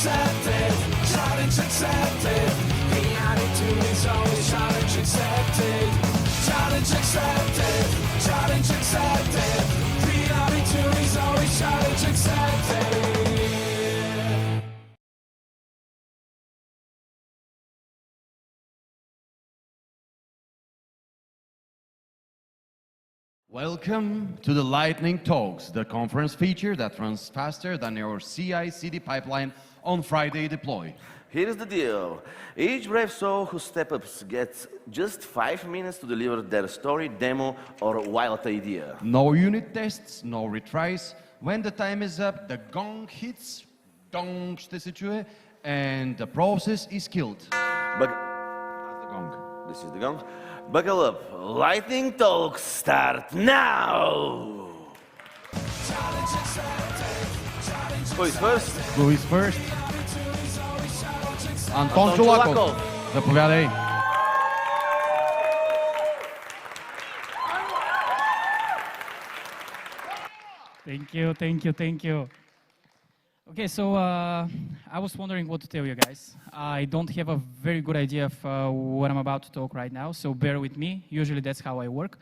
accepted, challenge accepted. The attitude is always challenge accepted. Challenge accepted, challenge accepted. The attitude is always challenge accepted. Welcome to the Lightning Talks, the conference feature that runs faster than your CI/CD pipeline on Friday deploy. Here's the deal. Each brave soul who steps up gets just 5 minutes to deliver their story, demo, or wild idea. No unit tests, no retries. When the time is up, the gong hits, dong ще се чуе, and the process is killed. But That's the gong. this is the gong. Buckle up. Lightning Talks start now. Who is first? Who is first? Антон Чулаков. Заповядай. Thank you. Okay, so I was wondering what to tell you guys. I don't have a very good idea of what I'm about to talk right now, so bear with me. Usually that's how I work.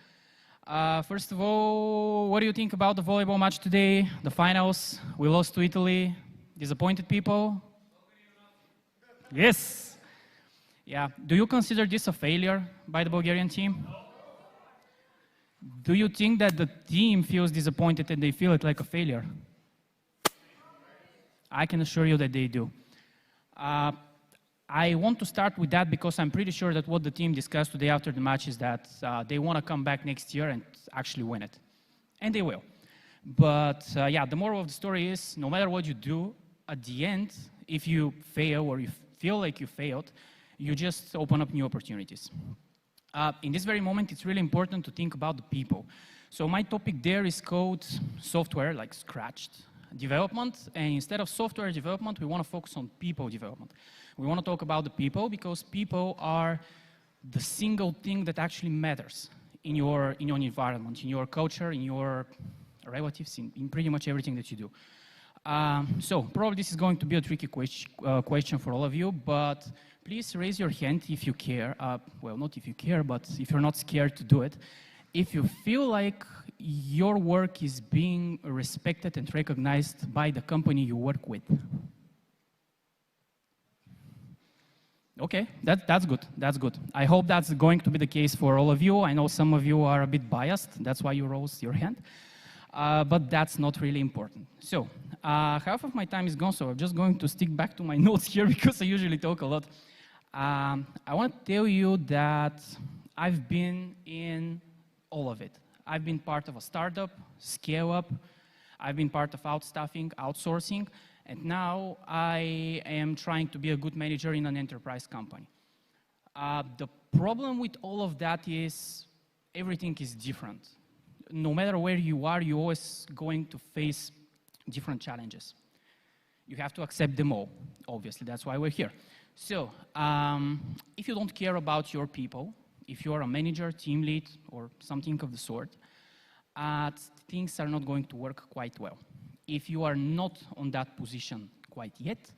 First of all, what do you think about the volleyball match today? The finals, we lost to Italy. Disappointed people? Yes. Yeah. Do you consider this a failure by the Bulgarian team? Do you think that the team feels disappointed and they feel it like a failure? I can assure you that they do. I want to start with that because I'm pretty sure that what the team discussed today after the match is that they want to come back next year and actually win it. And they will. But yeah, the moral of the story is no matter what you do, at the end, if you fail or you feel like you failed, you just open up new opportunities. In this very moment, it's really important to think about the people. So my topic there is called software, like scratched development, and instead of software development, we want to focus on people development. We want to talk about the people because people are the single thing that actually matters in your environment, in your culture, in your relatives, in pretty much everything that you do. So probably this is going to be a tricky question for all of you, but please raise your hand if you care. Well, not if you care, but if you're not scared to do it. If you feel like your work is being respected and recognized by the company you work with. Okay, that's good, that's good. I hope that's going to be the case for all of you. I know some of you are a bit biased, that's why you rose your hand. But that's not really important. So, half of my time is gone, so I'm just going to stick back to my notes here because I usually talk a lot. I want to tell you that I've been in all of it. I've been part of a startup, scale up, I've been part of outstaffing, outsourcing, and now I am trying to be a good manager in an enterprise company. The problem with all of that is everything is different. No matter where you are, you're always going to face different challenges. You have to accept them all, obviously, that's why we're here. So, if you don't care about your people, if you're a manager, team lead, or something of the sort, things are not going to work quite well. If you are not on that position quite yet,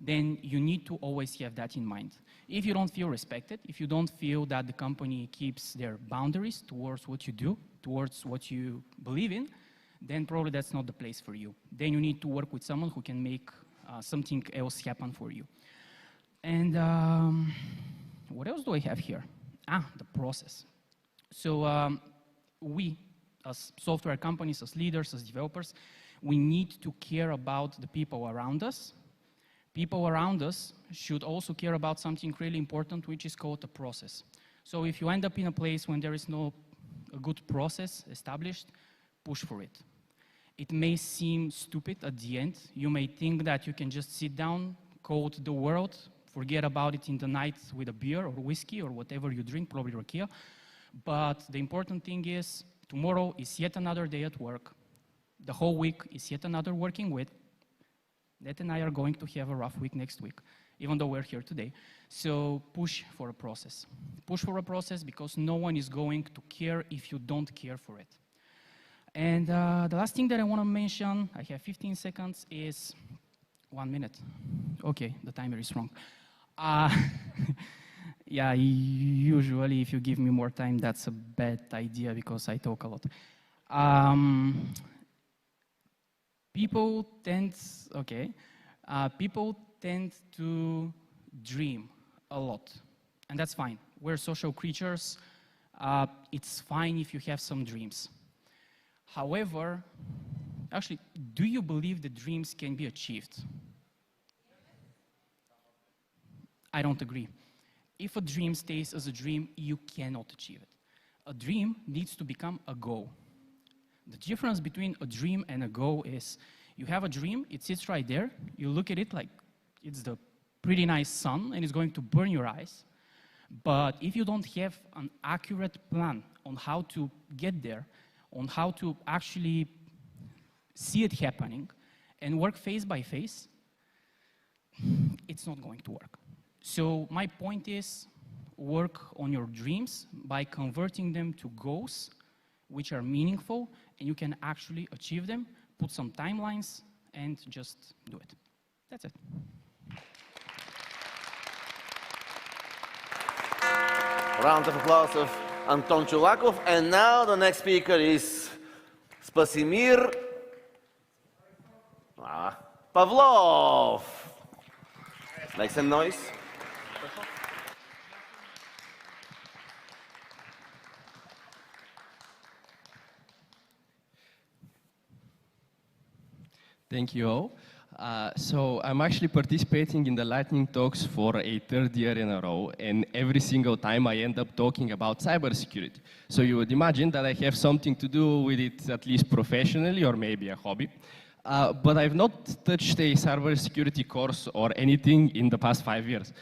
then you need to always have that in mind. If you don't feel respected, if you don't feel that the company keeps their boundaries towards what you do, towards what you believe in, then probably that's not the place for you. Then you need to work with someone who can make something else happen for you. And what else do I have here? The process. So we, as software companies, as leaders, as developers, we need to care about the people around us. People around us should also care about something really important, which is called a process. So if you end up in a place when there is no a good process established, push for it. It may seem stupid at the end. You may think that you can just sit down, code the world, forget about it in the night with a beer or whiskey or whatever you drink, probably rakia. But the important thing is tomorrow is yet another day at work. The whole week is yet another working week. Ned and I are going to have a rough week next week, even though we're here today. So push for a process. Push for a process because no one is going to care if you don't care for it. And the last thing that I want to mention, I have 15 seconds, is 1 minute. Okay, the timer is wrong. Yeah, usually if you give me more time, that's a bad idea because I talk a lot. People tend, people tend to dream a lot, and that's fine. We're social creatures. It's fine if you have some dreams. However, actually, do you believe that dreams can be achieved? I don't agree. If a dream stays as a dream, you cannot achieve it. A dream needs to become a goal. The difference between a dream and a goal is you have a dream, it sits right there, you look at it like it's the pretty nice sun and it's going to burn your eyes. But if you don't have an accurate plan on how to get there, on how to actually see it happening and work phase by phase, it's not going to work. So my point is, work on your dreams by converting them to goals which are meaningful and you can actually achieve them, put some timelines, and just do it. That's it. Round of applause of Anton Chulakov. And now the next speaker is Spasimir Pavlov. Make some noise. Thank you all. So I'm actually participating in the Lightning Talks for a third year in a row, and every single time I end up talking about cybersecurity. So you would imagine that I have something to do with it, at least professionally, or maybe a hobby. But I've not touched a cybersecurity course or anything in the past 5 years.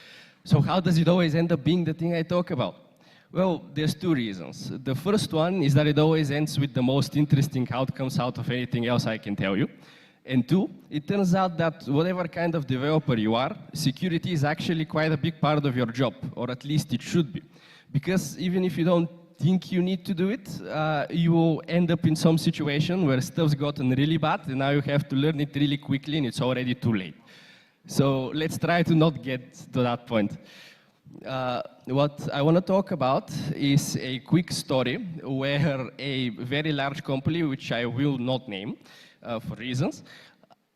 So how does it always end up being the thing I talk about? Well, there's two reasons. The first one is that it always ends with the most interesting outcomes out of anything else I can tell you. And two, it turns out that whatever kind of developer you are, security is actually quite a big part of your job, or at least it should be. Because even if you don't think you need to do it, you will end up in some situation where stuff's gotten really bad, and now you have to learn it really quickly, and it's already too late. So let's try to not get to that point. What I want to talk about is a quick story where a very large company, which I will not name, for reasons,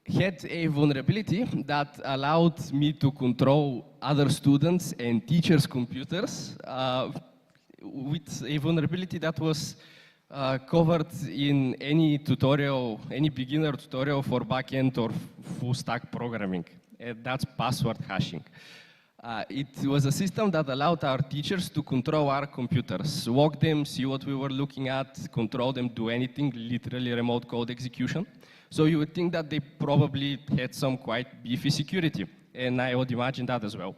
had a vulnerability that allowed me to control other students and teachers' computers with a vulnerability that was covered in any tutorial, any beginner tutorial for backend or full stack programming. That's password hashing. It was a system that allowed our teachers to control our computers, walk them, see what we were looking at, control them, do anything, literally remote code execution. So you would think that they probably had some quite beefy security, and I would imagine that as well.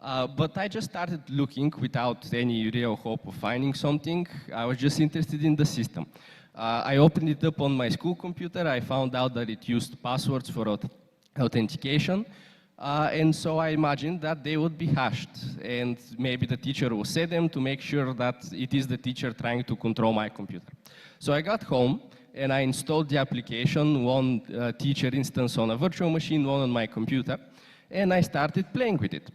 But I just started looking without any real hope of finding something. I was just interested in the system. I opened it up on my school computer. I found out that it used passwords for authentication. And so I imagined that they would be hashed, and maybe the teacher will set them to make sure that it is the teacher trying to control my computer. So I got home, and I installed the application, one teacher instance on a virtual machine, one on my computer, and I started playing with it.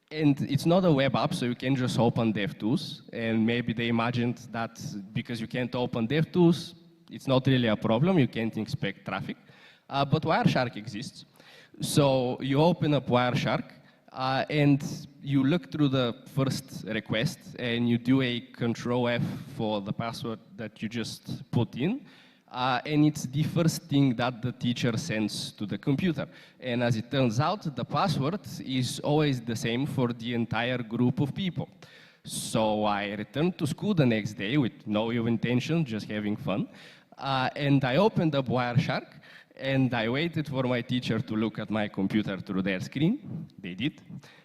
And it's not a web app, so you can just open DevTools, and maybe they imagined that because you can't open DevTools, it's not really a problem, you can't inspect traffic. But Wireshark exists. So you open up Wireshark, and you look through the first request, and you do a Control F for the password that you just put in, and it's the first thing that the teacher sends to the computer. And as it turns out, the password is always the same for the entire group of people. So I returned to school the next day with no ill intention, just having fun, and I opened up Wireshark, and I waited for my teacher to look at my computer through their screen. They did.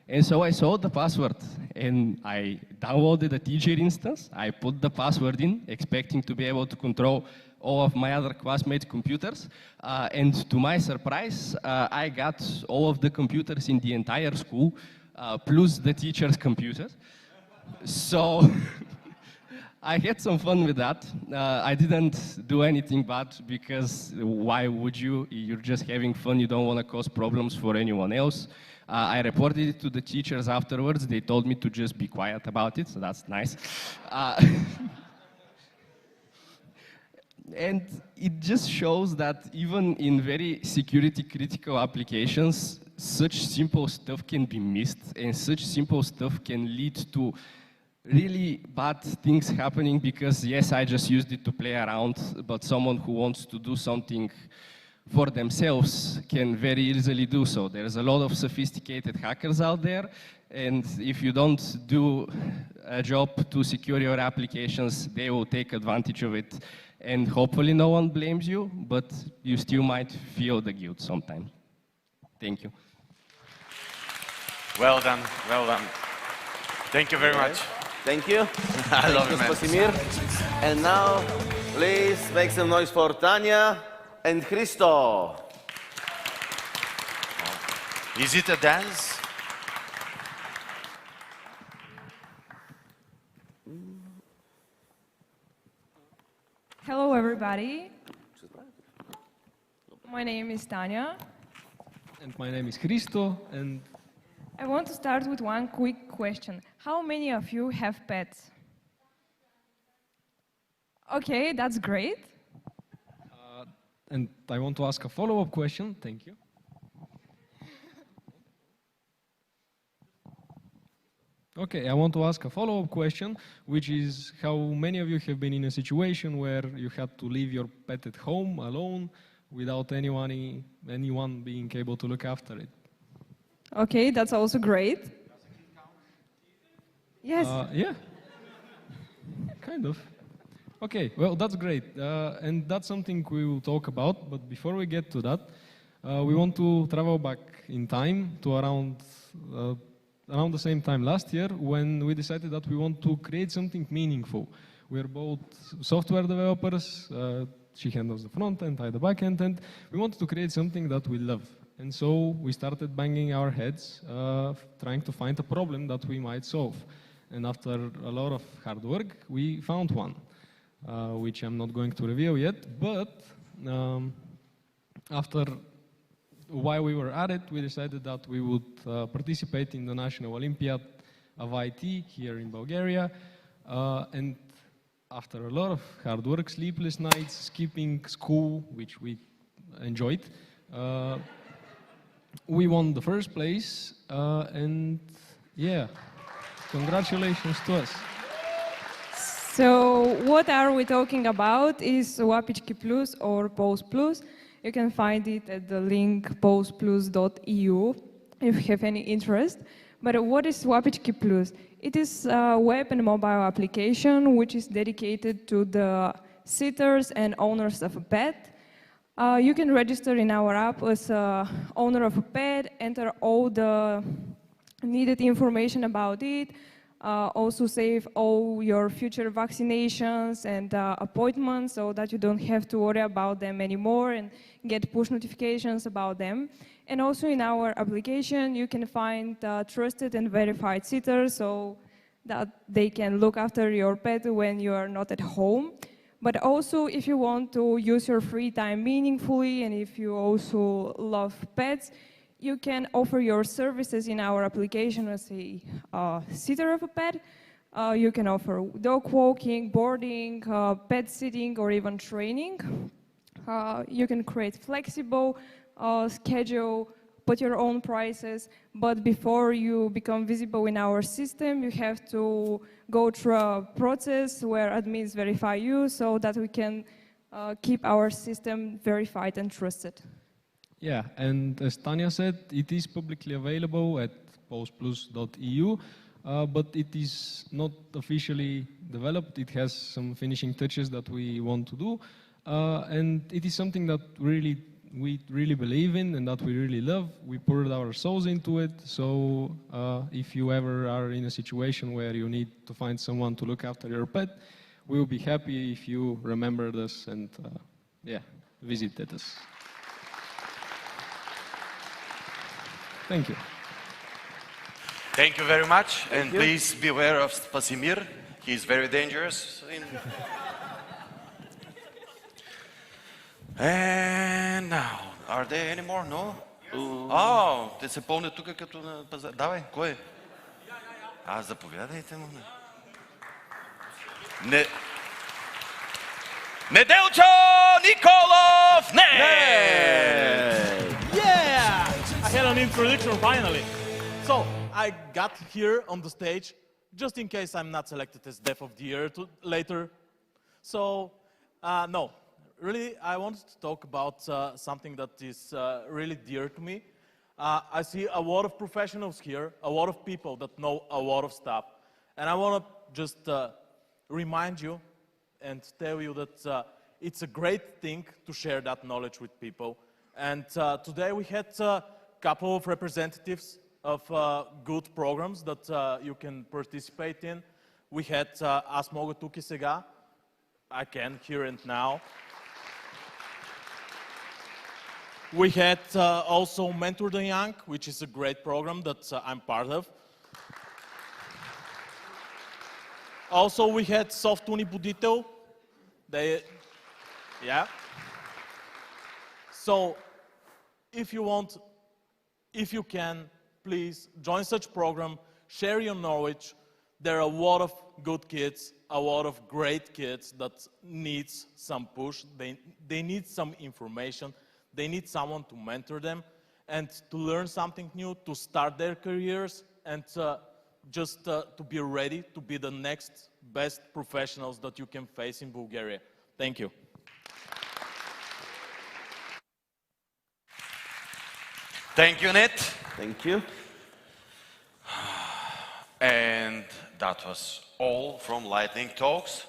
And so I saw the password, and I downloaded a teacher instance. I put the password in, expecting to be able to control all of my other classmates' computers. And to my surprise, I got all of the computers in the entire school, plus the teacher's computers. So I had some fun with that. I didn't do anything bad because why would you? You're just having fun. You don't want to cause problems for anyone else. I reported it to the teachers afterwards. They told me to just be quiet about it, so that's nice. And it just shows that even in very security critical applications, such simple stuff can be missed, and such simple stuff can lead to really bad things happening because, yes, I just used it to play around, but someone who wants to do something for themselves can very easily do so. There's a lot of sophisticated hackers out there, and if you don't do a job to secure your applications, they will take advantage of it. And hopefully no one blames you, but you still might feel the guilt sometimes. Thank you. Well done, well done. Thank you very much. Thank you. I love it, man. Sposimir. And now, please make some noise for Tanya and Christo. Is it a dance? Hello, everybody. My name is Tanya. And my name is Christo, and I want to start with one quick question. How many of you have pets? Okay, that's great. and I want to ask a follow-up question. Thank you. Okay, I want to ask a follow-up question, which is how many of you have been in a situation where you had to leave your pet at home alone without anyone being able to look after it? Okay, that's also great. Yes. Yeah, kind of. Okay, well, that's great. And that's something we will talk about. But before we get to that, we want to travel back in time to around the same time last year when we decided that we want to create something meaningful. We're both software developers. She handles the front end, I the back end, and we wanted to create something that we love. And so we started banging our heads, trying to find a problem that we might solve. And after a lot of hard work, we found one, which I'm not going to reveal yet. But after while we were at it, we decided that we would participate in the National Olympiad of IT here in Bulgaria. And after a lot of hard work, sleepless nights, skipping school, which we enjoyed, we won the first place. And yeah, congratulations to us. So what are we talking about is WAPichki Plus or POS Plus. You can find it at the link posplus.eu if you have any interest. But what is WAPichki Plus? It is a web and mobile application which is dedicated to the sitters and owners of a pet. You can register in our app as a owner of a pet, enter all the needed information about it, also save all your future vaccinations and appointments so that you don't have to worry about them anymore and get push notifications about them. And also in our application, you can find trusted and verified sitters so that they can look after your pet when you are not at home. But also, if you want to use your free time meaningfully and if you also love pets, you can offer your services in our application as a sitter of a pet. You can offer dog walking, boarding, pet sitting, or even training. You can create flexible schedule, put your own prices, but before you become visible in our system, you have to go through a process where admins verify you so that we can keep our system verified and trusted. Yeah, and as Tanya said, it is publicly available at postplus.eu, but it is not officially developed. It has some finishing touches that we want to do, and it is something that we really believe in and that we really love. We poured our souls into it, so if you ever are in a situation where you need to find someone to look after your pet, we will be happy if you remembered us and visited us. Thank you. Thank you very much. And please beware of Sposimir. He's very dangerous. And now, are there any more? No? Oh, те се пълнят тук като на пазар. Давай, кой е? Заповядайте му. Неделчо Николов! Yeah! I had an introduction finally. So, I got here on the stage just in case I'm not selected as Dev of the Year later. So, no. Really, I wanted to talk about something that is really dear to me. I see a lot of professionals here, a lot of people that know a lot of stuff. And I want to just remind you and tell you that it's a great thing to share that knowledge with people. And today we had a couple of representatives of good programs that you can participate in. We had Аз мога тук и сега, I can, here and now. We had also Mentor the Young, which is a great program that I'm part of. Also, we had Софтуни Будител. Yeah. So, if you want, if you can, please join such program, share your knowledge. There are a lot of good kids, a lot of great kids that needs some push. They need some information. They need someone to mentor them and to learn something new, to start their careers, and just to be ready to be the next best professionals that you can face in Bulgaria. Thank you. Thank you, Ned. Thank you. And that was all from Lightning Talks.